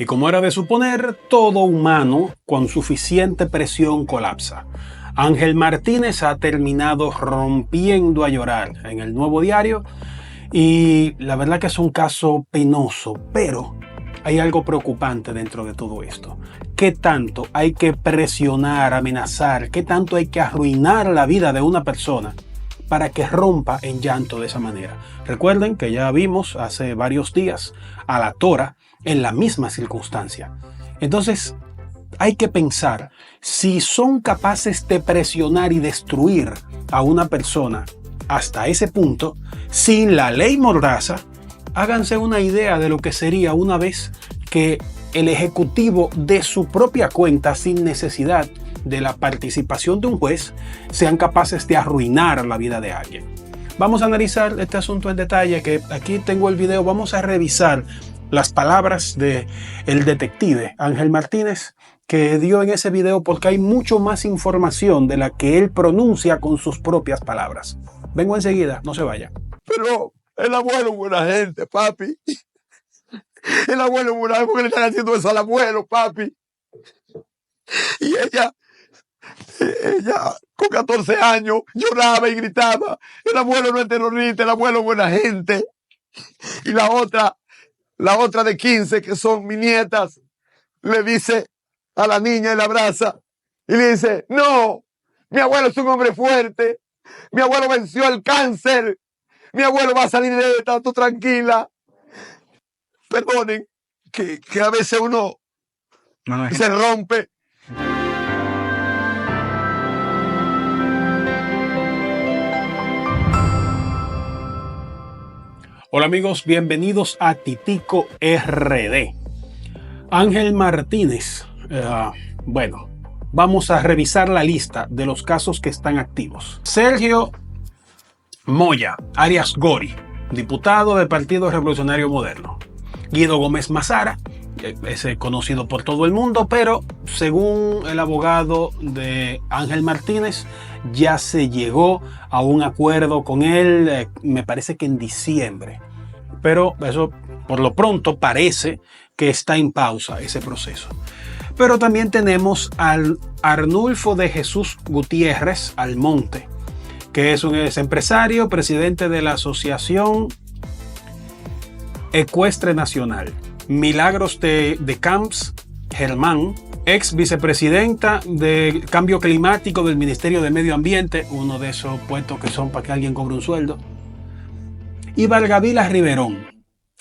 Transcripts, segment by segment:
Y como era de suponer, todo humano con suficiente presión colapsa. Ángel Martínez ha terminado rompiendo a llorar en El Nuevo Diario y la verdad que es un caso penoso, pero hay algo preocupante dentro de todo esto. ¿Qué tanto hay que presionar, amenazar? ¿Qué tanto hay que arruinar la vida de una persona para que rompa en llanto de esa manera? Recuerden que ya vimos hace varios días a la Tora en la misma circunstancia. Entonces, hay que pensar, si son capaces de presionar y destruir a una persona hasta ese punto, sin la ley Mordaza, háganse una idea de lo que sería una vez que el Ejecutivo de su propia cuenta, sin necesidad de la participación de un juez, sean capaces de arruinar la vida de alguien. Vamos a analizar este asunto en detalle, que aquí tengo el video. Vamos a revisar las palabras del detective Ángel Martínez que dio en ese video, porque hay mucho más información de la que él pronuncia con sus propias palabras. Vengo enseguida, no se vaya. Pero el abuelo es buena gente, papi. El abuelo es buena gente, porque le están haciendo eso al abuelo, papi. Y ella con 14 años lloraba y gritaba: el abuelo no es terrorista, el abuelo es buena gente. Y la otra de 15, que son mis nietas, le dice a la niña y la abraza y le dice: no, mi abuelo es un hombre fuerte, mi abuelo venció el cáncer, mi abuelo va a salir de esta, tú tranquila. Perdonen que a veces uno se rompe. Hola amigos, bienvenidos a Titico RD. Ángel Martínez, bueno, vamos a revisar la lista de los casos que están activos. Sergio Moya, alias Gori, diputado del Partido Revolucionario Moderno. Guido Gómez Mazara, es conocido por todo el mundo, pero según el abogado de Ángel Martínez, ya se llegó a un acuerdo con él, me parece que en diciembre. Pero eso, por lo pronto, parece que está en pausa ese proceso. Pero también tenemos al Arnulfo de Jesús Gutiérrez Almonte, que es un empresario, presidente de la Asociación Ecuestre Nacional. Milagros de Camps Germán, ex vicepresidenta de Cambio Climático del Ministerio de Medio Ambiente, uno de esos puestos que son para que alguien cobre un sueldo. Y Valgavila Riverón,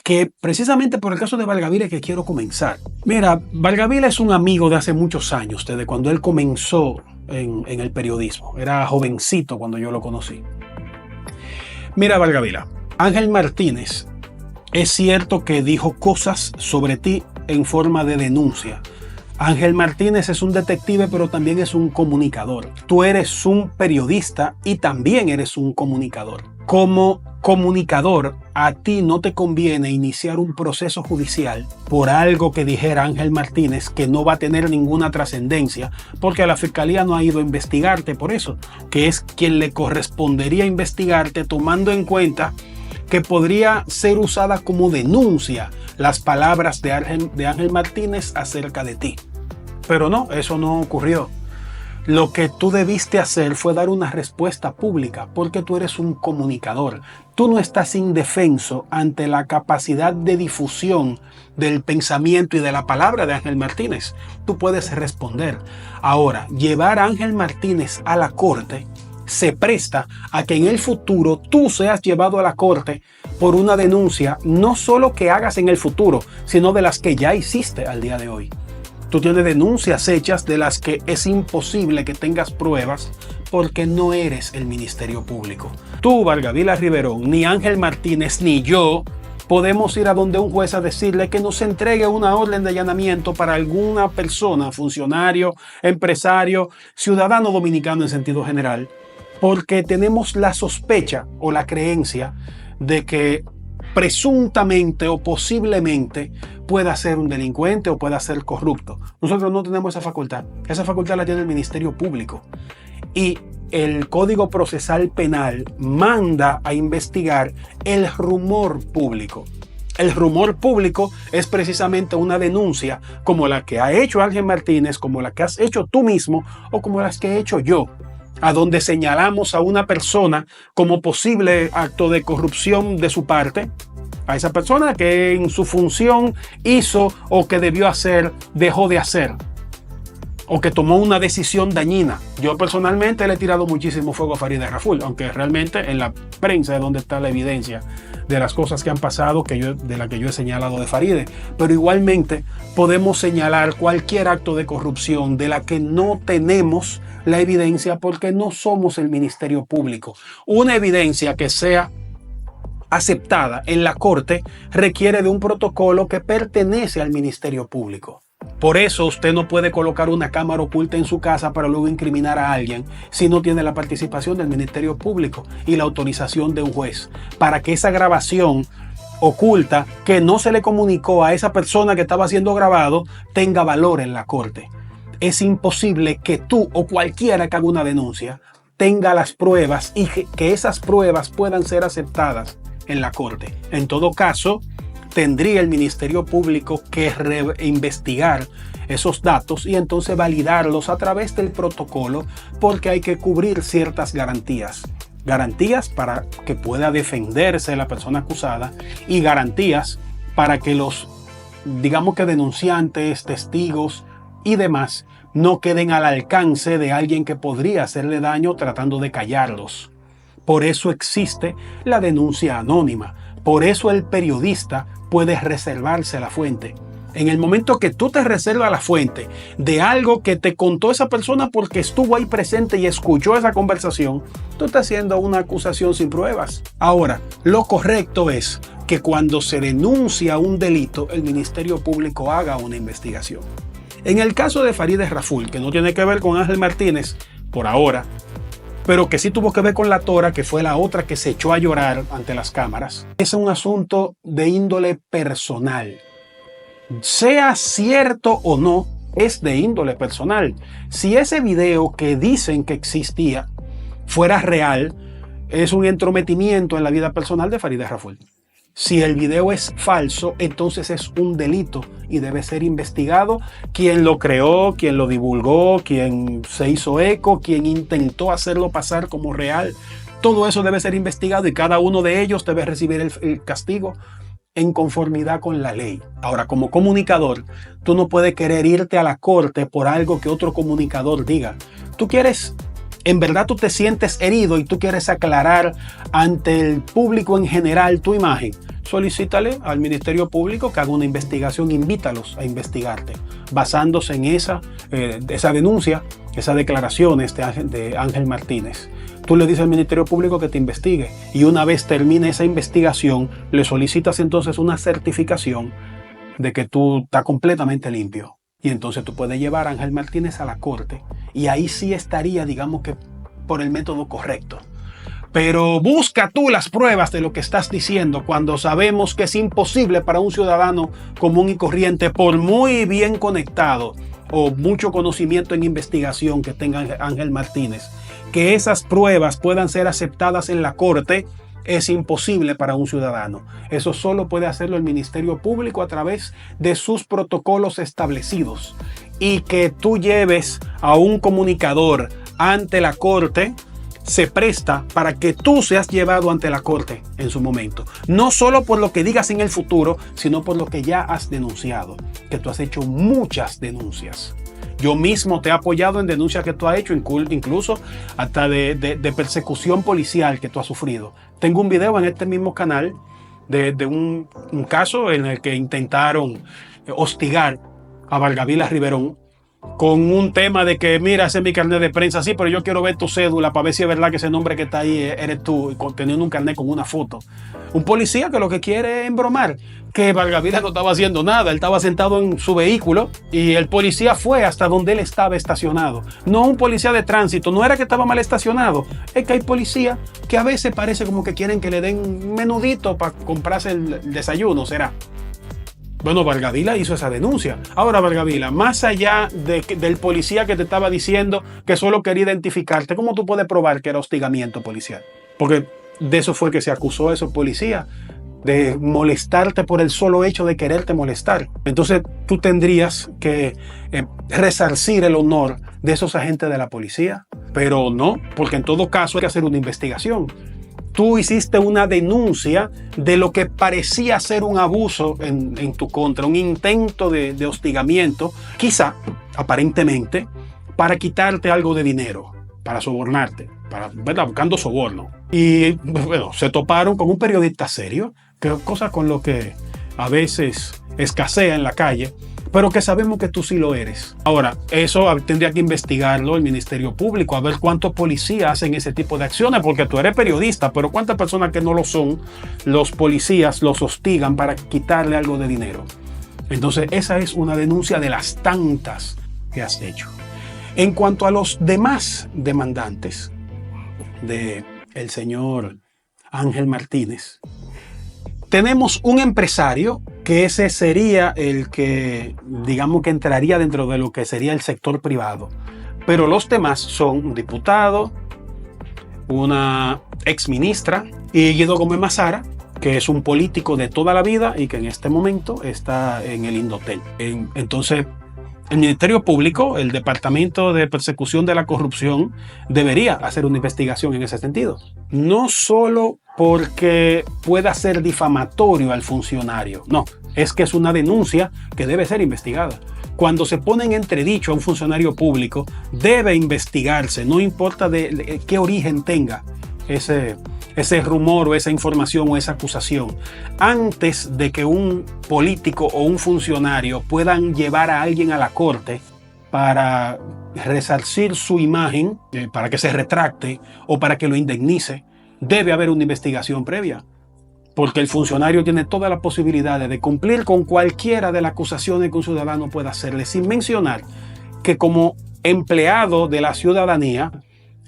que precisamente por el caso de Valgavila es que quiero comenzar. Mira, Valgavila es un amigo de hace muchos años, desde cuando él comenzó en el periodismo. Era jovencito cuando yo lo conocí. Mira, Valgavila, Ángel Martínez, es cierto que dijo cosas sobre ti en forma de denuncia. Ángel Martínez es un detective, pero también es un comunicador. Tú eres un periodista y también eres un comunicador. Como comunicador, a ti no te conviene iniciar un proceso judicial por algo que dijera Ángel Martínez que no va a tener ninguna trascendencia, porque a la fiscalía no ha ido a investigarte por eso, que es quien le correspondería investigarte, tomando en cuenta que podría ser usada como denuncia las palabras de Ángel Martínez acerca de ti. Pero no, eso no ocurrió. Lo que tú debiste hacer fue dar una respuesta pública, porque tú eres un comunicador. Tú no estás indefenso ante la capacidad de difusión del pensamiento y de la palabra de Ángel Martínez. Tú puedes responder. Ahora, llevar a Ángel Martínez a la corte se presta a que en el futuro tú seas llevado a la corte por una denuncia, no solo que hagas en el futuro, sino de las que ya hiciste al día de hoy. Tú tienes denuncias hechas de las que es imposible que tengas pruebas porque no eres el Ministerio Público. Tú, Valgavila Riverón, ni Ángel Martínez, ni yo podemos ir a donde un juez a decirle que nos entregue una orden de allanamiento para alguna persona, funcionario, empresario, ciudadano dominicano en sentido general, porque tenemos la sospecha o la creencia de que presuntamente o posiblemente pueda ser un delincuente o pueda ser corrupto. Nosotros no tenemos esa facultad. Esa facultad la tiene el Ministerio Público. Y el Código Procesal Penal manda a investigar el rumor público. El rumor público es precisamente una denuncia como la que ha hecho Ángel Martínez, como la que has hecho tú mismo o como las que he hecho yo, a donde señalamos a una persona como posible acto de corrupción de su parte, a esa persona que en su función hizo o que debió hacer, dejó de hacer, o que tomó una decisión dañina. Yo personalmente le he tirado muchísimo fuego a Farideh Raful, aunque realmente en la prensa es donde está la evidencia de las cosas que han pasado de la que yo he señalado de Farideh. Pero igualmente podemos señalar cualquier acto de corrupción de la que no tenemos la evidencia porque no somos el Ministerio Público. Una evidencia que sea aceptada en la Corte requiere de un protocolo que pertenece al Ministerio Público. Por eso usted no puede colocar una cámara oculta en su casa para luego incriminar a alguien si no tiene la participación del Ministerio Público y la autorización de un juez, para que esa grabación oculta que no se le comunicó a esa persona que estaba siendo grabado tenga valor en la Corte. Es imposible que tú o cualquiera que haga una denuncia tenga las pruebas y que esas pruebas puedan ser aceptadas en la Corte. En todo caso, tendría el Ministerio Público que investigar esos datos y entonces validarlos a través del protocolo, porque hay que cubrir ciertas garantías. Garantías para que pueda defenderse la persona acusada y garantías para que los, digamos que denunciantes, testigos y demás no queden al alcance de alguien que podría hacerle daño tratando de callarlos. Por eso existe la denuncia anónima. Por eso el periodista puede reservarse la fuente. En el momento que tú te reservas la fuente de algo que te contó esa persona porque estuvo ahí presente y escuchó esa conversación, tú estás haciendo una acusación sin pruebas. Ahora, lo correcto es que cuando se denuncia un delito, el Ministerio Público haga una investigación. En el caso de Farideh Raful, que no tiene que ver con Ángel Martínez, por ahora, pero que sí tuvo que ver con la Tora, que fue la otra que se echó a llorar ante las cámaras, es un asunto de índole personal. Sea cierto o no, es de índole personal. Si ese video que dicen que existía fuera real, es un entrometimiento en la vida personal de Farideh Raful. Si el video es falso, entonces es un delito y debe ser investigado quién lo creó, quién lo divulgó, quién se hizo eco, quién intentó hacerlo pasar como real. Todo eso debe ser investigado y cada uno de ellos debe recibir el castigo en conformidad con la ley. Ahora, como comunicador, tú no puedes querer irte a la corte por algo que otro comunicador diga. Tú quieres... En verdad tú te sientes herido y tú quieres aclarar ante el público en general tu imagen. Solicítale al Ministerio Público que haga una investigación, invítalos a investigarte, basándose en esa denuncia, esas declaraciones de Ángel Martínez. Tú le dices al Ministerio Público que te investigue y una vez termine esa investigación, le solicitas entonces una certificación de que tú estás completamente limpio. Y entonces tú puedes llevar a Ángel Martínez a la corte y ahí sí estaría, digamos que, por el método correcto. Pero busca tú las pruebas de lo que estás diciendo cuando sabemos que es imposible para un ciudadano común y corriente, por muy bien conectado o mucho conocimiento en investigación que tenga Ángel Martínez, que esas pruebas puedan ser aceptadas en la corte. Es imposible para un ciudadano. Eso solo puede hacerlo el Ministerio Público a través de sus protocolos establecidos. Y que tú lleves a un comunicador ante la corte se presta para que tú seas llevado ante la corte en su momento. No solo por lo que digas en el futuro, sino por lo que ya has denunciado. Que tú has hecho muchas denuncias. Yo mismo te he apoyado en denuncias que tú has hecho, incluso hasta de persecución policial que tú has sufrido. Tengo un video en este mismo canal de un caso en el que intentaron hostigar a Valgavila Riverón con un tema de que, mira, ese es mi carnet de prensa, sí, pero yo quiero ver tu cédula para ver si es verdad que ese nombre que está ahí eres tú, teniendo un carnet con una foto. Un policía que lo que quiere es embromar, que Valgavila no estaba haciendo nada, él estaba sentado en su vehículo y el policía fue hasta donde él estaba estacionado. No un policía de tránsito, no era que estaba mal estacionado, es que hay policías que a veces parece como que quieren que le den un menudito para comprarse el desayuno, será. Bueno, Valgavila hizo esa denuncia. Ahora, Valgavila, más allá del policía que te estaba diciendo que solo quería identificarte, ¿cómo tú puedes probar que era hostigamiento policial? Porque de eso fue que se acusó a esos policías. de molestarte por el solo hecho de quererte molestar. Entonces tú tendrías que resarcir el honor de esos agentes de la policía, pero no, porque en todo caso hay que hacer una investigación. Tú hiciste una denuncia de lo que parecía ser un abuso en tu contra, un intento de hostigamiento, quizá, aparentemente, para quitarte algo de dinero, para sobornarte, ¿verdad? Buscando soborno. Y bueno, se toparon con un periodista serio, cosa con lo que a veces escasea en la calle, pero que sabemos que tú sí lo eres. Ahora, eso tendría que investigarlo el Ministerio Público, a ver cuántos policías hacen ese tipo de acciones, porque tú eres periodista, pero cuántas personas que no lo son, los policías los hostigan para quitarle algo de dinero. Entonces, esa es una denuncia de las tantas que has hecho. En cuanto a los demás demandantes del señor Ángel Martínez, tenemos un empresario que ese sería el que, digamos que entraría dentro de lo que sería el sector privado. Pero los demás son un diputado, una exministra y Guido Gómez Mazara, que es un político de toda la vida y que en este momento está en el Indotel. Entonces, el Ministerio Público, el Departamento de Persecución de la Corrupción, debería hacer una investigación en ese sentido. No solo porque pueda ser difamatorio al funcionario, no, es que es una denuncia que debe ser investigada. Cuando se pone en entredicho a un funcionario público, debe investigarse, no importa de qué origen tenga ese rumor o esa información o esa acusación. Antes de que un político o un funcionario puedan llevar a alguien a la corte para resarcir su imagen, para que se retracte o para que lo indemnice, debe haber una investigación previa. Porque el funcionario tiene todas las posibilidades de cumplir con cualquiera de las acusaciones que un ciudadano pueda hacerle, sin mencionar que como empleado de la ciudadanía,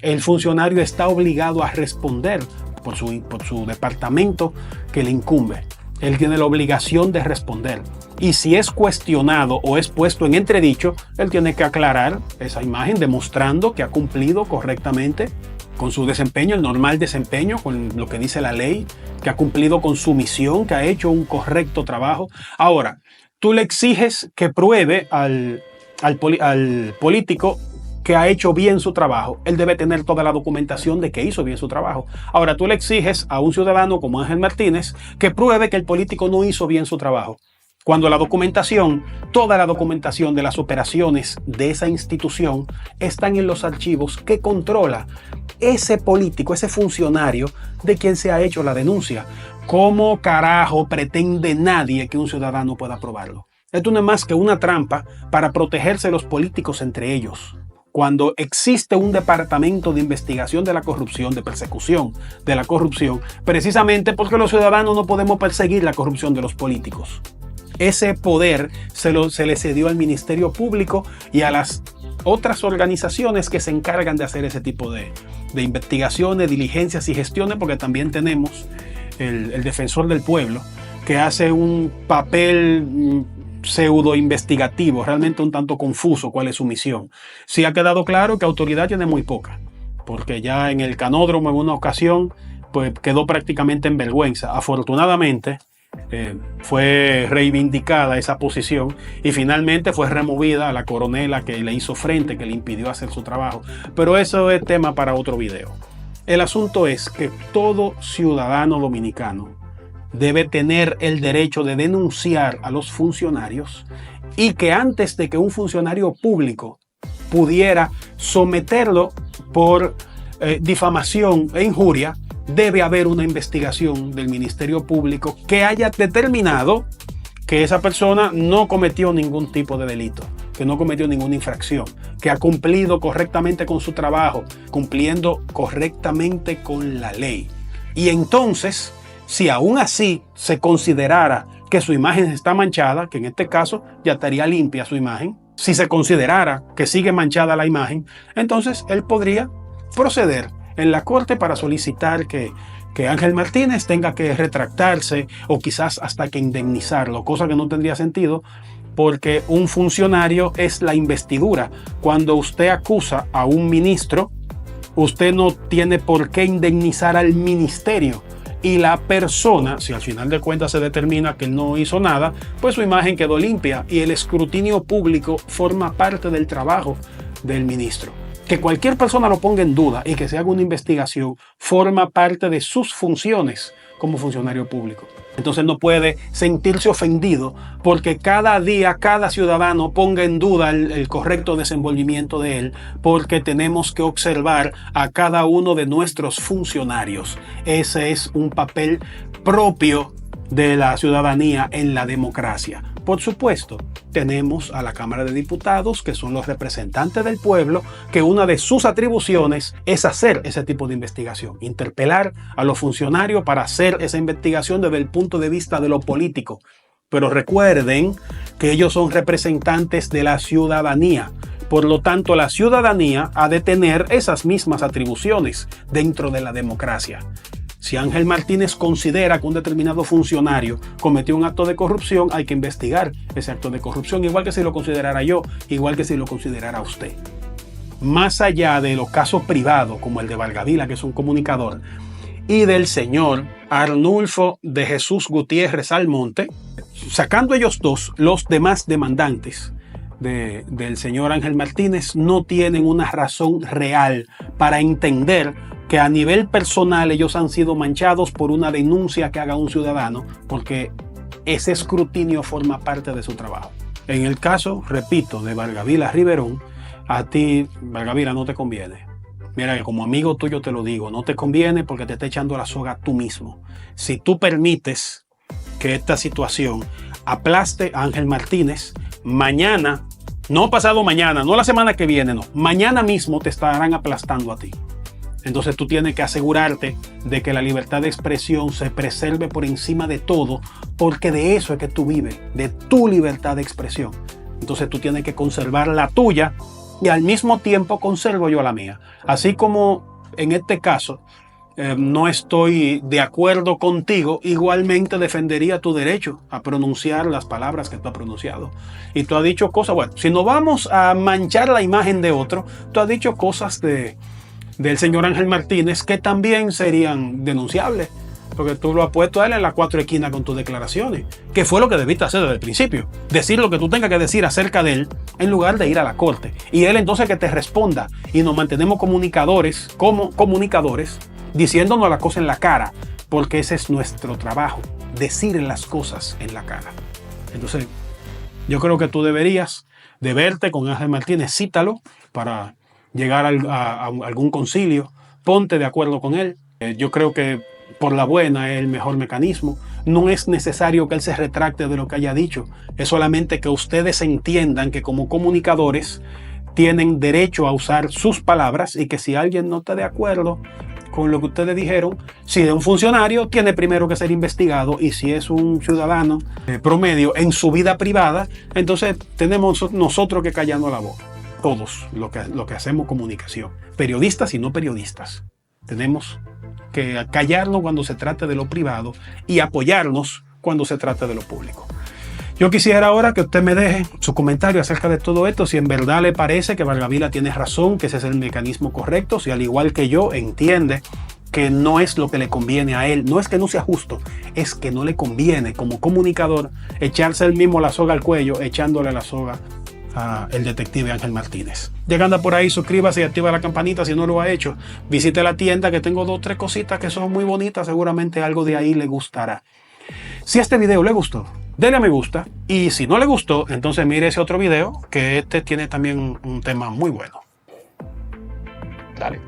el funcionario está obligado a responder por su departamento que le incumbe. Él tiene la obligación de responder. Y si es cuestionado o es puesto en entredicho, él tiene que aclarar esa imagen demostrando que ha cumplido correctamente con su desempeño, el normal desempeño, con lo que dice la ley, que ha cumplido con su misión, que ha hecho un correcto trabajo. Ahora, tú le exiges que pruebe al político que ha hecho bien su trabajo. Él debe tener toda la documentación de que hizo bien su trabajo. Ahora, tú le exiges a un ciudadano como Ángel Martínez que pruebe que el político no hizo bien su trabajo, cuando la documentación, toda la documentación de las operaciones de esa institución están en los archivos que controla ese político, ese funcionario de quien se ha hecho la denuncia. ¿Cómo carajo pretende nadie que un ciudadano pueda probarlo? Esto no es más que una trampa para protegerse los políticos entre ellos. Cuando existe un departamento de investigación de la corrupción, de persecución de la corrupción, precisamente porque los ciudadanos no podemos perseguir la corrupción de los políticos. Ese poder se le cedió al Ministerio Público y a las otras organizaciones que se encargan de hacer ese tipo de investigaciones, diligencias y gestiones, porque también tenemos el Defensor del Pueblo, que hace un papel pseudo investigativo, realmente un tanto confuso cuál es su misión. Sí ha quedado claro que autoridad tiene muy poca, porque ya en el canódromo en una ocasión pues quedó prácticamente en vergüenza. Afortunadamente fue reivindicada esa posición y finalmente fue removida a la coronela que le hizo frente, que le impidió hacer su trabajo. Pero eso es tema para otro video. El asunto es que todo ciudadano dominicano debe tener el derecho de denunciar a los funcionarios y que antes de que un funcionario público pudiera someterlo por difamación e injuria, debe haber una investigación del Ministerio Público que haya determinado que esa persona no cometió ningún tipo de delito, que no cometió ninguna infracción, que ha cumplido correctamente con su trabajo, cumpliendo correctamente con la ley. Y entonces, si aún así se considerara que su imagen está manchada, que en este caso ya estaría limpia su imagen, si se considerara que sigue manchada la imagen, entonces él podría proceder en la corte para solicitar que Ángel Martínez tenga que retractarse o quizás hasta que indemnizarlo, cosa que no tendría sentido porque un funcionario es la investidura. Cuando usted acusa a un ministro, usted no tiene por qué indemnizar al ministerio. y la persona, si al final de cuentas se determina que él no hizo nada, pues su imagen quedó limpia y el escrutinio público forma parte del trabajo del ministro. Que cualquier persona lo ponga en duda y que se haga una investigación forma parte de sus funciones como funcionario público. Entonces no puede sentirse ofendido porque cada día cada ciudadano ponga en duda el correcto desenvolvimiento de él, porque tenemos que observar a cada uno de nuestros funcionarios. Ese es un papel propio de la ciudadanía en la democracia. Por supuesto, tenemos a la Cámara de Diputados, que son los representantes del pueblo, que una de sus atribuciones es hacer ese tipo de investigación, interpelar a los funcionarios para hacer esa investigación desde el punto de vista de lo político. Pero recuerden que ellos son representantes de la ciudadanía. Por lo tanto, la ciudadanía ha de tener esas mismas atribuciones dentro de la democracia. Si Ángel Martínez considera que un determinado funcionario cometió un acto de corrupción, hay que investigar ese acto de corrupción, igual que si lo considerara yo, igual que si lo considerara usted. Más allá de los casos privados, como el de Valgavila, que es un comunicador, y del señor Arnulfo de Jesús Gutiérrez Almonte, sacando ellos dos, los demás demandantes del señor Ángel Martínez no tienen una razón real para entender que a nivel personal ellos han sido manchados por una denuncia que haga un ciudadano, porque ese escrutinio forma parte de su trabajo. En el caso, repito, de Valgavila Riverón, a ti, Valgavila, no te conviene. Mira, que como amigo tuyo te lo digo, no te conviene porque te está echando la soga tú mismo. Si tú permites que esta situación aplaste a Ángel Martínez, mañana, no pasado mañana, no la semana que viene, no, mañana mismo te estarán aplastando a ti. Entonces tú tienes que asegurarte de que la libertad de expresión se preserve por encima de todo, porque de eso es que tú vives, de tu libertad de expresión. Entonces tú tienes que conservar la tuya y al mismo tiempo conservo yo la mía. Así como en este caso no estoy de acuerdo contigo, igualmente defendería tu derecho a pronunciar las palabras que tú has pronunciado. Y tú has dicho cosas, bueno, si no vamos a manchar la imagen de otro, tú has dicho cosas del señor Ángel Martínez que también serían denunciables, porque tú lo has puesto a él en las 4 esquinas con tus declaraciones, que fue lo que debiste hacer desde el principio, decir lo que tú tengas que decir acerca de él en lugar de ir a la corte, y él entonces que te responda, y nos mantenemos comunicadores, como comunicadores, diciéndonos las cosas en la cara, porque ese es nuestro trabajo, decir las cosas en la cara. Entonces yo creo que tú deberías de verte con Ángel Martínez, cítalo para llegar a algún concilio, ponte de acuerdo con él. Yo creo que por la buena es el mejor mecanismo. No es necesario que él se retracte de lo que haya dicho, es solamente que ustedes entiendan que como comunicadores tienen derecho a usar sus palabras y que si alguien no está de acuerdo con lo que ustedes dijeron, si es un funcionario, tiene primero que ser investigado, y si es un ciudadano promedio en su vida privada, entonces tenemos nosotros que callarnos la boca. Todos lo que hacemos comunicación, periodistas y no periodistas, tenemos que callarnos cuando se trate de lo privado y apoyarnos cuando se trate de lo público. Yo quisiera ahora que usted me deje su comentario acerca de todo esto, si en verdad le parece que Valgavila tiene razón, que ese es el mecanismo correcto, si al igual que yo entiende que no es lo que le conviene a él, no es que no sea justo, es que no le conviene como comunicador echarse él mismo la soga al cuello, echándole la soga el detective Ángel Martínez. Llegando por ahí, suscríbase y activa la campanita si no lo ha hecho. Visite la tienda, que tengo 2 o 3 cositas que son muy bonitas, seguramente algo de ahí le gustará. Si este video le gustó, denle a me gusta, y si no le gustó, entonces mire ese otro video, que este tiene también un tema muy bueno. Dale.